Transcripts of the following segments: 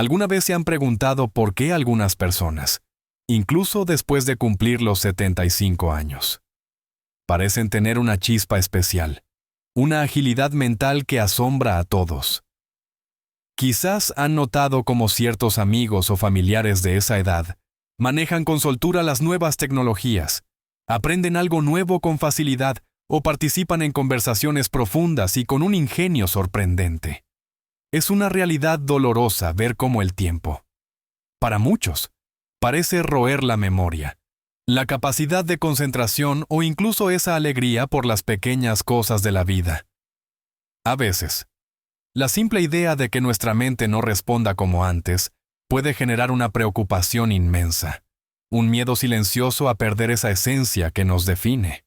¿Alguna vez se han preguntado por qué algunas personas, incluso después de cumplir los 75 años, parecen tener una chispa especial, una agilidad mental que asombra a todos? Quizás han notado cómo ciertos amigos o familiares de esa edad manejan con soltura las nuevas tecnologías, aprenden algo nuevo con facilidad o participan en conversaciones profundas y con un ingenio sorprendente. Es una realidad dolorosa ver cómo el tiempo, para muchos, parece roer la memoria, la capacidad de concentración o incluso esa alegría por las pequeñas cosas de la vida. A veces, la simple idea de que nuestra mente no responda como antes puede generar una preocupación inmensa, un miedo silencioso a perder esa esencia que nos define.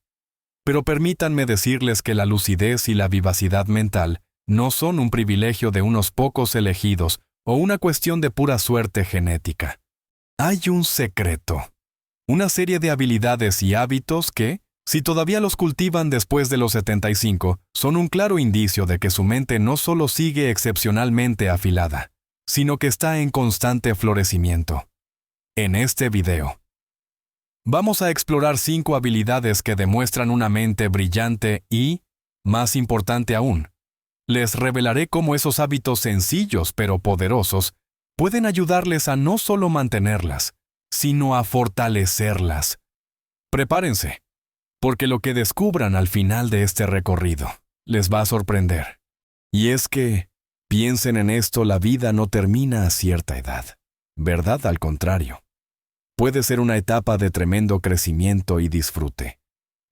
Pero permítanme decirles que la lucidez y la vivacidad mental no son un privilegio de unos pocos elegidos o una cuestión de pura suerte genética. Hay un secreto, una serie de habilidades y hábitos que, si todavía los cultivan después de los 75, son un claro indicio de que su mente no solo sigue excepcionalmente afilada, sino que está en constante florecimiento. En este video, vamos a explorar 5 habilidades que demuestran una mente brillante y, más importante aún, les revelaré cómo esos hábitos sencillos pero poderosos pueden ayudarles a no solo mantenerlas, sino a fortalecerlas. Prepárense, porque lo que descubran al final de este recorrido les va a sorprender. Y es que, piensen en esto, la vida no termina a cierta edad. ¿Verdad? Al contrario. Puede ser una etapa de tremendo crecimiento y disfrute,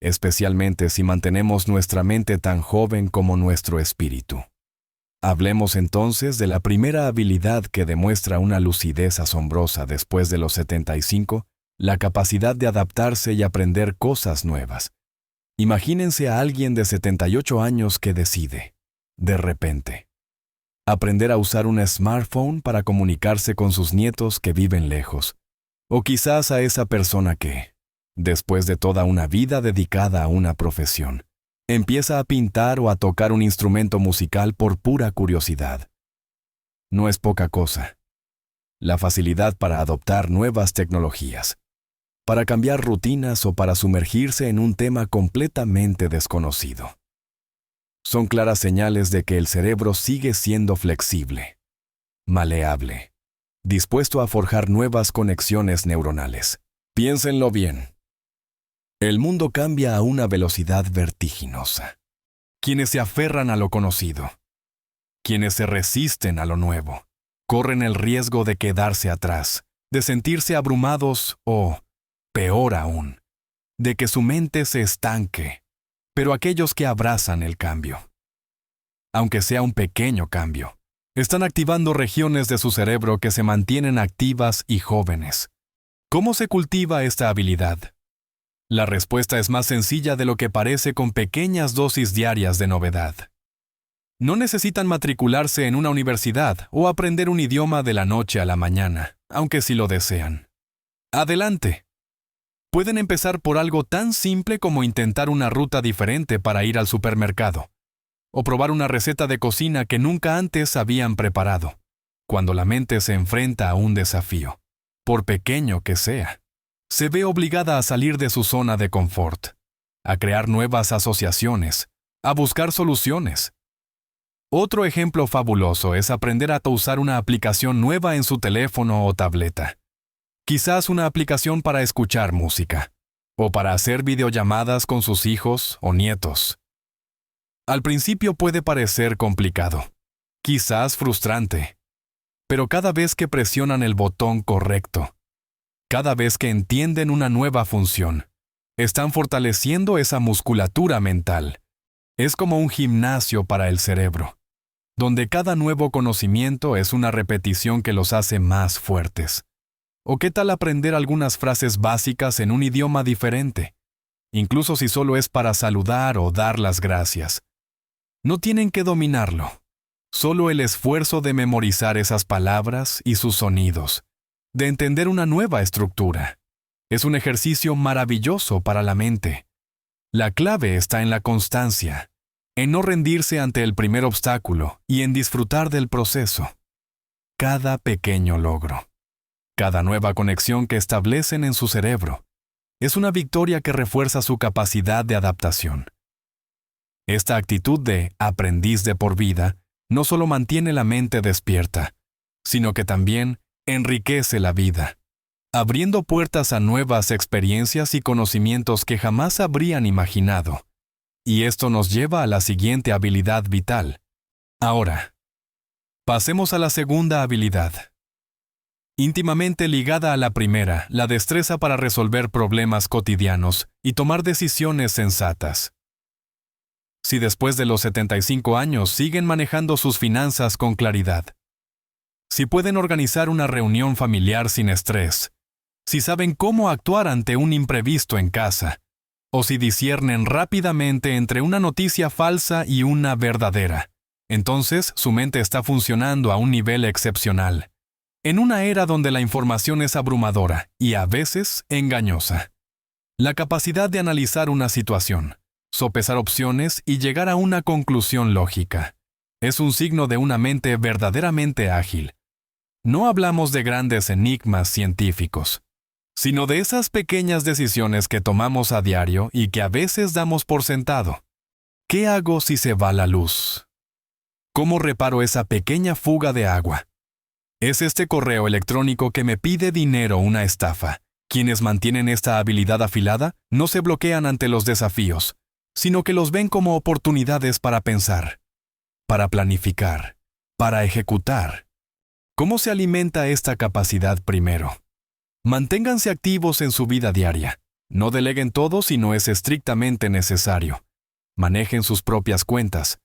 especialmente si mantenemos nuestra mente tan joven como nuestro espíritu. Hablemos entonces de la primera habilidad que demuestra una lucidez asombrosa después de los 75, la capacidad de adaptarse y aprender cosas nuevas. Imagínense a alguien de 78 años que decide, de repente, aprender a usar un smartphone para comunicarse con sus nietos que viven lejos, o quizás a esa persona que, después de toda una vida dedicada a una profesión, empieza a pintar o a tocar un instrumento musical por pura curiosidad. No es poca cosa. La facilidad para adoptar nuevas tecnologías, para cambiar rutinas o para sumergirse en un tema completamente desconocido. Son claras señales de que el cerebro sigue siendo flexible, maleable, dispuesto a forjar nuevas conexiones neuronales. Piénsenlo bien. El mundo cambia a una velocidad vertiginosa. Quienes se aferran a lo conocido, quienes se resisten a lo nuevo, corren el riesgo de quedarse atrás, de sentirse abrumados o, peor aún, de que su mente se estanque. Pero aquellos que abrazan el cambio, aunque sea un pequeño cambio, están activando regiones de su cerebro que se mantienen activas y jóvenes. ¿Cómo se cultiva esta habilidad? La respuesta es más sencilla de lo que parece con pequeñas dosis diarias de novedad. No necesitan matricularse en una universidad o aprender un idioma de la noche a la mañana, aunque sí lo desean. ¡Adelante! Pueden empezar por algo tan simple como intentar una ruta diferente para ir al supermercado, o probar una receta de cocina que nunca antes habían preparado, cuando la mente se enfrenta a un desafío, por pequeño que sea. Se ve obligada a salir de su zona de confort, a crear nuevas asociaciones, a buscar soluciones. Otro ejemplo fabuloso es aprender a usar una aplicación nueva en su teléfono o tableta. Quizás una aplicación para escuchar música, o para hacer videollamadas con sus hijos o nietos. Al principio puede parecer complicado, quizás frustrante, pero cada vez que presionan el botón correcto, cada vez que entienden una nueva función, están fortaleciendo esa musculatura mental. Es como un gimnasio para el cerebro, donde cada nuevo conocimiento es una repetición que los hace más fuertes. ¿O qué tal aprender algunas frases básicas en un idioma diferente? Incluso si solo es para saludar o dar las gracias. No tienen que dominarlo. Solo el esfuerzo de memorizar esas palabras y sus sonidos, de entender una nueva estructura. Es un ejercicio maravilloso para la mente. La clave está en la constancia, en no rendirse ante el primer obstáculo y en disfrutar del proceso. cada pequeño logro. Cada nueva conexión que establecen en su cerebro es una victoria que refuerza su capacidad de adaptación. Esta actitud de aprendiz de por vida no solo mantiene la mente despierta, sino que también enriquece la vida, abriendo puertas a nuevas experiencias y conocimientos que jamás habrían imaginado. Y esto nos lleva a la siguiente habilidad vital. Ahora, pasemos a la segunda habilidad. Íntimamente ligada a la primera, la destreza para resolver problemas cotidianos y tomar decisiones sensatas. Si después de los 75 años siguen manejando sus finanzas con claridad, si pueden organizar una reunión familiar sin estrés, si saben cómo actuar ante un imprevisto en casa, o si disciernen rápidamente entre una noticia falsa y una verdadera, entonces su mente está funcionando a un nivel excepcional, en una era donde la información es abrumadora y a veces engañosa. La capacidad de analizar una situación, sopesar opciones y llegar a una conclusión lógica es un signo de una mente verdaderamente ágil. No hablamos de grandes enigmas científicos, sino de esas pequeñas decisiones que tomamos a diario y que a veces damos por sentado. ¿Qué hago si se va la luz? ¿Cómo reparo esa pequeña fuga de agua? ¿Es este correo electrónico que me pide dinero una estafa? Quienes mantienen esta habilidad afilada no se bloquean ante los desafíos, sino que los ven como oportunidades para pensar, para planificar, para ejecutar. ¿Cómo se alimenta esta capacidad primero? Manténganse activos en su vida diaria. No deleguen todo si no es estrictamente necesario. Manejen sus propias cuentas.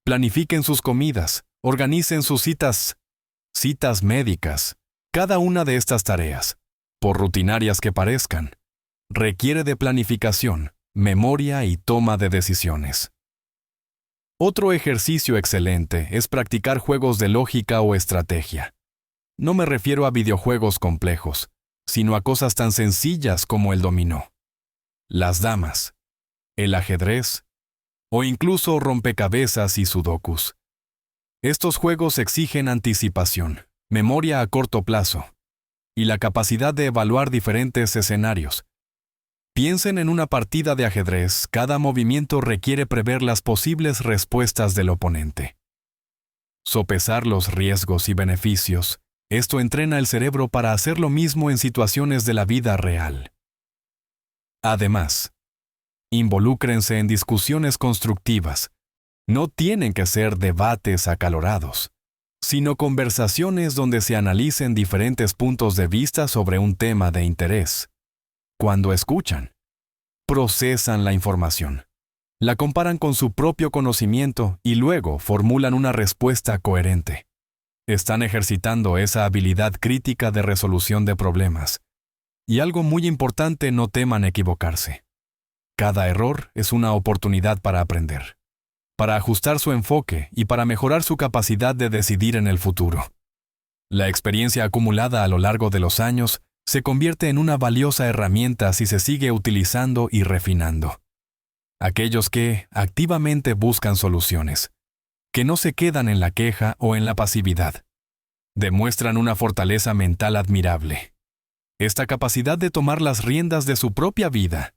Planifiquen sus comidas. Organicen sus citas médicas. Cada una de estas tareas, por rutinarias que parezcan, requiere de planificación, memoria y toma de decisiones. Otro ejercicio excelente es practicar juegos de lógica o estrategia. No me refiero a videojuegos complejos, sino a cosas tan sencillas como el dominó, las damas, el ajedrez o incluso rompecabezas y sudokus. Estos juegos exigen anticipación, memoria a corto plazo y la capacidad de evaluar diferentes escenarios. Piensen en una partida de ajedrez, cada movimiento requiere prever las posibles respuestas del oponente. Sopesar los riesgos y beneficios. Esto entrena el cerebro para hacer lo mismo en situaciones de la vida real. Además, involúcrense en discusiones constructivas. No tienen que ser debates acalorados, sino conversaciones donde se analicen diferentes puntos de vista sobre un tema de interés. Cuando escuchan, procesan la información, la comparan con su propio conocimiento y luego formulan una respuesta coherente. Están ejercitando esa habilidad crítica de resolución de problemas. Y algo muy importante, no teman equivocarse. Cada error es una oportunidad para aprender, para ajustar su enfoque y para mejorar su capacidad de decidir en el futuro. La experiencia acumulada a lo largo de los años se convierte en una valiosa herramienta si se sigue utilizando y refinando. Aquellos que activamente buscan soluciones, que no se quedan en la queja o en la pasividad, demuestran una fortaleza mental admirable. Esta capacidad de tomar las riendas de su propia vida,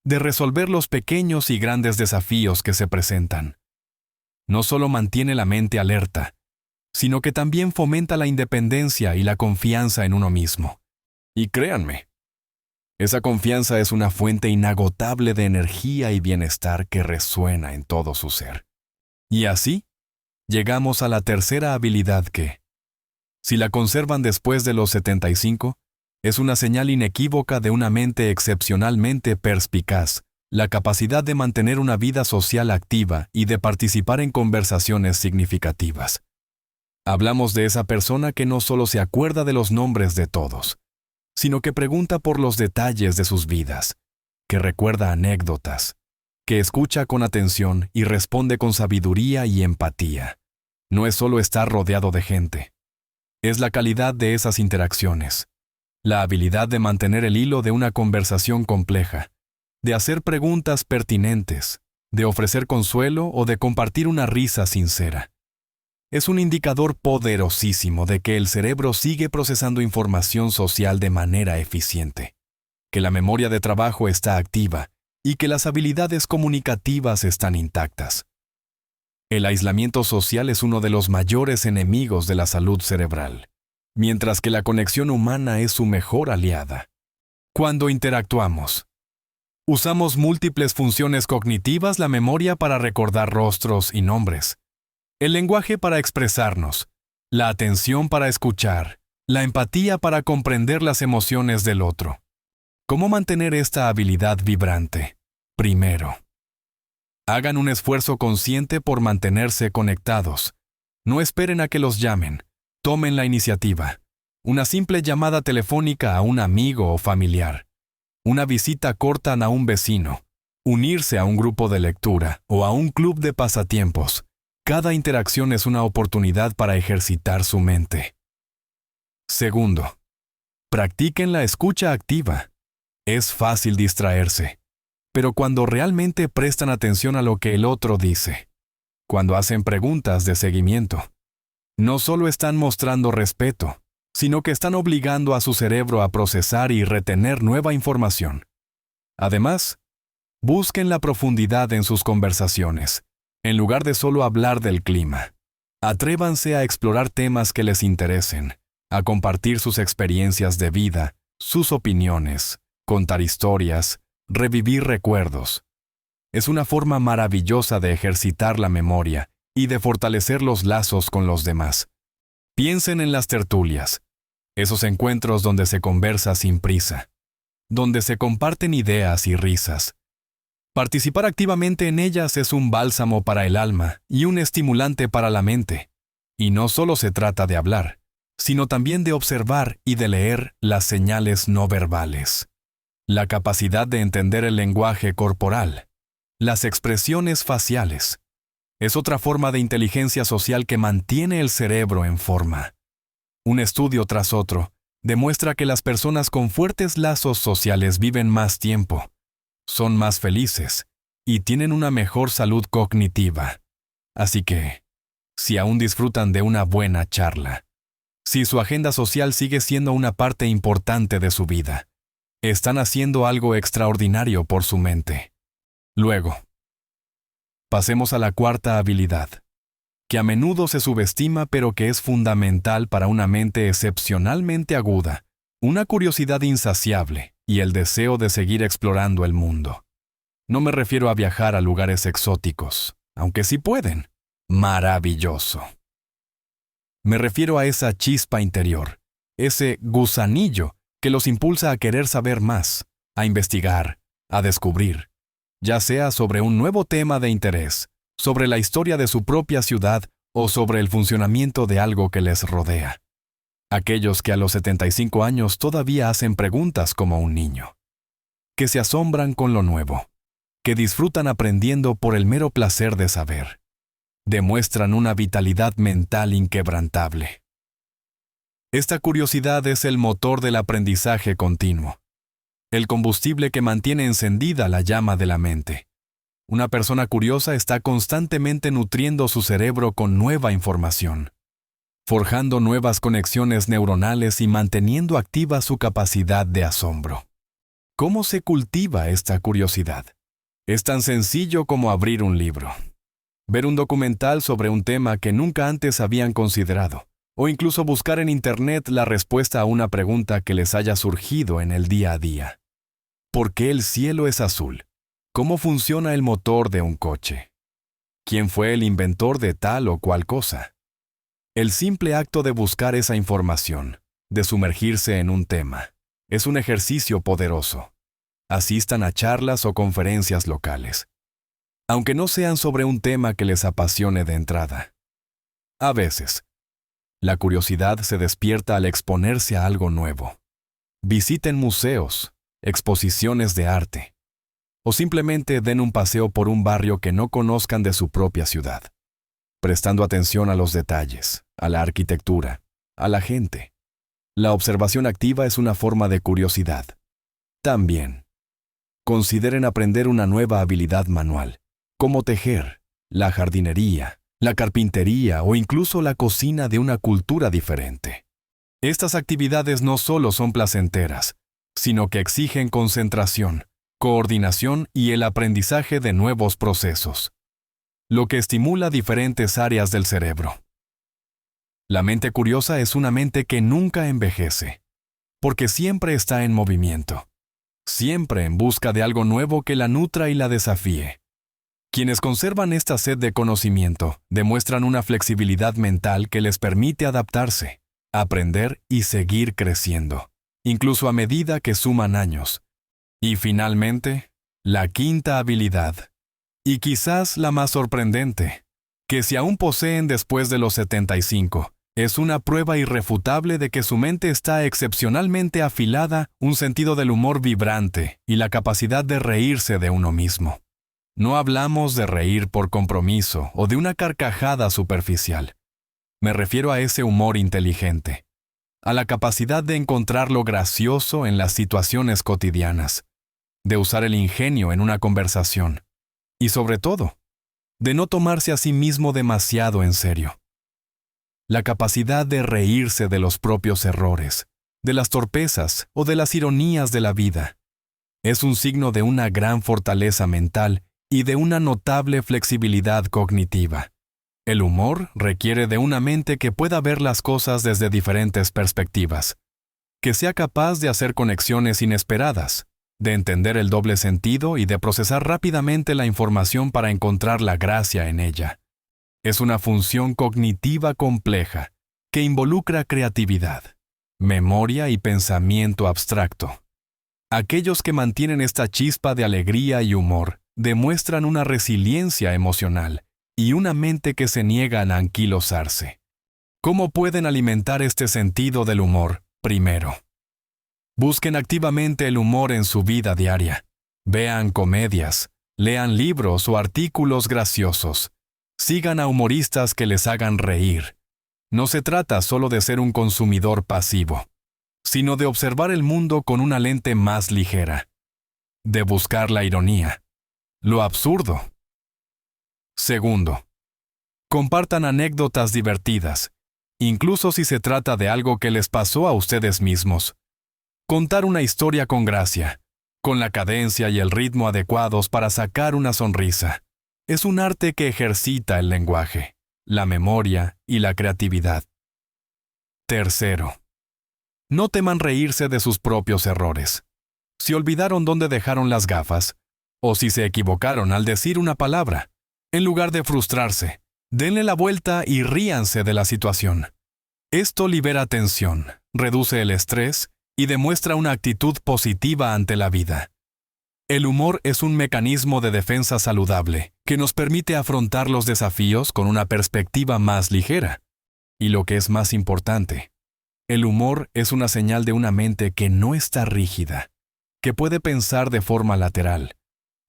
de resolver los pequeños y grandes desafíos que se presentan, no solo mantiene la mente alerta, sino que también fomenta la independencia y la confianza en uno mismo. Y créanme, esa confianza es una fuente inagotable de energía y bienestar que resuena en todo su ser. Y así, llegamos a la tercera habilidad que, si la conservan después de los 75, es una señal inequívoca de una mente excepcionalmente perspicaz, la capacidad de mantener una vida social activa y de participar en conversaciones significativas. Hablamos de esa persona que no solo se acuerda de los nombres de todos, sino que pregunta por los detalles de sus vidas, que recuerda anécdotas, que escucha con atención y responde con sabiduría y empatía. No es solo estar rodeado de gente, es la calidad de esas interacciones, la habilidad de mantener el hilo de una conversación compleja, de hacer preguntas pertinentes, de ofrecer consuelo o de compartir una risa sincera. es un indicador poderosísimo de que el cerebro sigue procesando información social de manera eficiente, que la memoria de trabajo está activa y que las habilidades comunicativas están intactas. El aislamiento social es uno de los mayores enemigos de la salud cerebral, mientras que la conexión humana es su mejor aliada. Cuando interactuamos, usamos múltiples funciones cognitivas, la memoria para recordar rostros y nombres, el lenguaje para expresarnos, la atención para escuchar, la empatía para comprender las emociones del otro. ¿Cómo mantener esta habilidad vibrante? Primero, hagan un esfuerzo consciente por mantenerse conectados. No esperen a que los llamen. Tomen la iniciativa. Una simple llamada telefónica a un amigo o familiar. Una visita corta a un vecino. Unirse a un grupo de lectura o a un club de pasatiempos. Cada interacción es una oportunidad para ejercitar su mente. Segundo, practiquen la escucha activa. Es fácil distraerse, pero cuando realmente prestan atención a lo que el otro dice, cuando hacen preguntas de seguimiento, no solo están mostrando respeto, sino que están obligando a su cerebro a procesar y retener nueva información. Además, busquen la profundidad en sus conversaciones, en lugar de solo hablar del clima. Atrévanse a explorar temas que les interesen, a compartir sus experiencias de vida, sus opiniones, contar historias, revivir recuerdos. Es una forma maravillosa de ejercitar la memoria y de fortalecer los lazos con los demás. Piensen en las tertulias, esos encuentros donde se conversa sin prisa, donde se comparten ideas y risas. Participar activamente en ellas es un bálsamo para el alma y un estimulante para la mente. Y no solo se trata de hablar, sino también de observar y de leer las señales no verbales. La capacidad de entender el lenguaje corporal, las expresiones faciales, es otra forma de inteligencia social que mantiene el cerebro en forma. Un estudio tras otro demuestra que las personas con fuertes lazos sociales viven más tiempo, son más felices y tienen una mejor salud cognitiva. Así que, si aún disfrutan de una buena charla, si su agenda social sigue siendo una parte importante de su vida, están haciendo algo extraordinario por su mente. Luego, pasemos a la cuarta habilidad, que a menudo se subestima pero que es fundamental para una mente excepcionalmente aguda, una curiosidad insaciable y el deseo de seguir explorando el mundo. No me refiero a viajar a lugares exóticos, aunque sí pueden. Maravilloso. Me refiero a esa chispa interior, ese gusanillo que los impulsa a querer saber más, a investigar, a descubrir, ya sea sobre un nuevo tema de interés, sobre la historia de su propia ciudad o sobre el funcionamiento de algo que les rodea. Aquellos que a los 75 años todavía hacen preguntas como un niño, que se asombran con lo nuevo, que disfrutan aprendiendo por el mero placer de saber, demuestran una vitalidad mental inquebrantable. Esta curiosidad es el motor del aprendizaje continuo, el combustible que mantiene encendida la llama de la mente. Una persona curiosa está constantemente nutriendo su cerebro con nueva información, forjando nuevas conexiones neuronales y manteniendo activa su capacidad de asombro. ¿Cómo se cultiva esta curiosidad? Es tan sencillo como abrir un libro, ver un documental sobre un tema que nunca antes habían considerado, o incluso buscar en Internet la respuesta a una pregunta que les haya surgido en el día a día. ¿Por qué el cielo es azul? ¿Cómo funciona el motor de un coche? ¿Quién fue el inventor de tal o cual cosa? El simple acto de buscar esa información, de sumergirse en un tema, es un ejercicio poderoso. Asistan a charlas o conferencias locales, aunque no sean sobre un tema que les apasione de entrada. A veces, la curiosidad se despierta al exponerse a algo nuevo. Visiten museos, exposiciones de arte, o simplemente den un paseo por un barrio que no conozcan de su propia ciudad, prestando atención a los detalles, a la arquitectura, a la gente. La observación activa es una forma de curiosidad. También, consideren aprender una nueva habilidad manual, como tejer, la jardinería, la carpintería o incluso la cocina de una cultura diferente. Estas actividades no solo son placenteras, sino que exigen concentración, coordinación y el aprendizaje de nuevos procesos, lo que estimula diferentes áreas del cerebro. La mente curiosa es una mente que nunca envejece, porque siempre está en movimiento, siempre en busca de algo nuevo que la nutra y la desafíe. Quienes conservan esta sed de conocimiento demuestran una flexibilidad mental que les permite adaptarse, aprender y seguir creciendo, incluso a medida que suman años. Y finalmente, la quinta habilidad, y quizás la más sorprendente, que si aún poseen después de los 75, es una prueba irrefutable de que su mente está excepcionalmente afilada, un sentido del humor vibrante y la capacidad de reírse de uno mismo. No hablamos de reír por compromiso o de una carcajada superficial. Me refiero a ese humor inteligente, a la capacidad de encontrar lo gracioso en las situaciones cotidianas, de usar el ingenio en una conversación y, sobre todo, de no tomarse a sí mismo demasiado en serio. La capacidad de reírse de los propios errores, de las torpezas o de las ironías de la vida, es un signo de una gran fortaleza mental y de una notable flexibilidad cognitiva. El humor requiere de una mente que pueda ver las cosas desde diferentes perspectivas, que sea capaz de hacer conexiones inesperadas, de entender el doble sentido y de procesar rápidamente la información para encontrar la gracia en ella. Es una función cognitiva compleja que involucra creatividad, memoria y pensamiento abstracto. Aquellos que mantienen esta chispa de alegría y humor demuestran una resiliencia emocional y una mente que se niega a anquilosarse. ¿Cómo pueden alimentar este sentido del humor? Primero, busquen activamente el humor en su vida diaria. Vean comedias, lean libros o artículos graciosos. Sigan a humoristas que les hagan reír. No se trata solo de ser un consumidor pasivo, sino de observar el mundo con una lente más ligera, de buscar la ironía, lo absurdo. Segundo, compartan anécdotas divertidas, incluso si se trata de algo que les pasó a ustedes mismos. Contar una historia con gracia, con la cadencia y el ritmo adecuados para sacar una sonrisa, es un arte que ejercita el lenguaje, la memoria y la creatividad. Tercero, no teman reírse de sus propios errores. Si olvidaron dónde dejaron las gafas, o si se equivocaron al decir una palabra, en lugar de frustrarse, denle la vuelta y ríanse de la situación. Esto libera tensión, reduce el estrés y demuestra una actitud positiva ante la vida. El humor es un mecanismo de defensa saludable que nos permite afrontar los desafíos con una perspectiva más ligera. Y lo que es más importante, el humor es una señal de una mente que no está rígida, que puede pensar de forma lateral,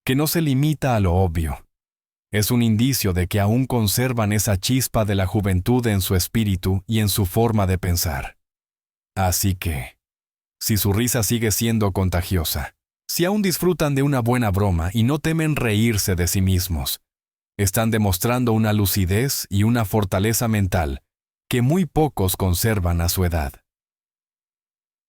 que no se limita a lo obvio. Es un indicio de que aún conservan esa chispa de la juventud en su espíritu y en su forma de pensar. Así que, si su risa sigue siendo contagiosa, si aún disfrutan de una buena broma y no temen reírse de sí mismos, están demostrando una lucidez y una fortaleza mental que muy pocos conservan a su edad.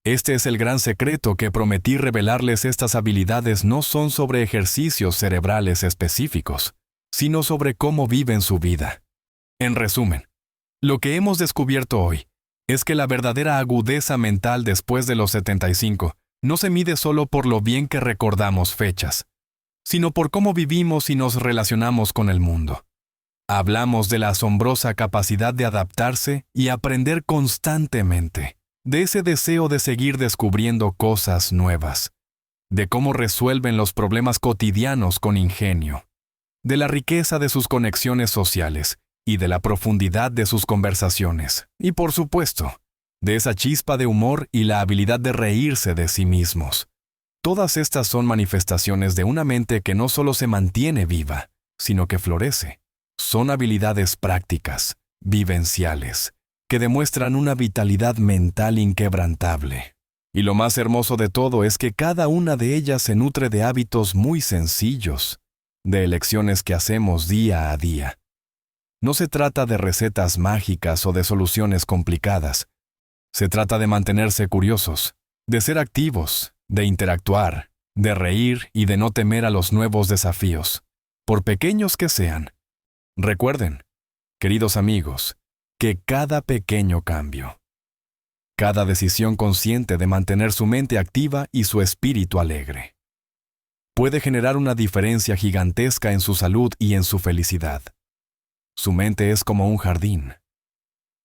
Este es el gran secreto que prometí revelarles. Estas habilidades no son sobre ejercicios cerebrales específicos, sino sobre cómo viven su vida. En resumen, lo que hemos descubierto hoy es que la verdadera agudeza mental después de los 75 no se mide solo por lo bien que recordamos fechas, sino por cómo vivimos y nos relacionamos con el mundo. Hablamos de la asombrosa capacidad de adaptarse y aprender constantemente, de ese deseo de seguir descubriendo cosas nuevas, de cómo resuelven los problemas cotidianos con ingenio, de la riqueza de sus conexiones sociales y de la profundidad de sus conversaciones, y por supuesto, de esa chispa de humor y la habilidad de reírse de sí mismos. Todas estas son manifestaciones de una mente que no solo se mantiene viva, sino que florece. Son habilidades prácticas, vivenciales, que demuestran una vitalidad mental inquebrantable. Y lo más hermoso de todo es que cada una de ellas se nutre de hábitos muy sencillos, de elecciones que hacemos día a día. No se trata de recetas mágicas o de soluciones complicadas. Se trata de mantenerse curiosos, de ser activos, de interactuar, de reír y de no temer a los nuevos desafíos, por pequeños que sean. Recuerden, queridos amigos, que cada pequeño cambio, cada decisión consciente de mantener su mente activa y su espíritu alegre, puede generar una diferencia gigantesca en su salud y en su felicidad. Su mente es como un jardín.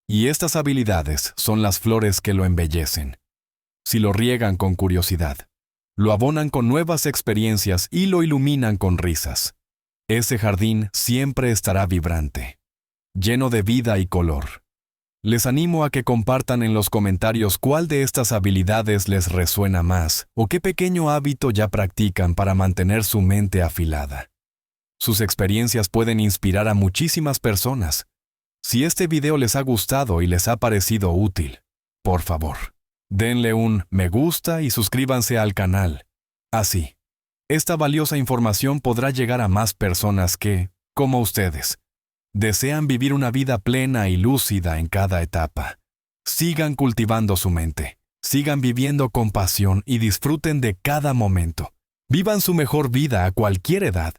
Y estas habilidades son las flores que lo embellecen. Si lo riegan con curiosidad, lo abonan con nuevas experiencias y lo iluminan con risas, ese jardín siempre estará vibrante, lleno de vida y color. Les animo a que compartan en los comentarios cuál de estas habilidades les resuena más o qué pequeño hábito ya practican para mantener su mente afilada. Sus experiencias pueden inspirar a muchísimas personas. Si este video les ha gustado y les ha parecido útil, por favor, denle un me gusta y suscríbanse al canal. Así, esta valiosa información podrá llegar a más personas que, como ustedes, desean vivir una vida plena y lúcida en cada etapa. Sigan cultivando su mente, sigan viviendo con pasión y disfruten de cada momento. Vivan su mejor vida a cualquier edad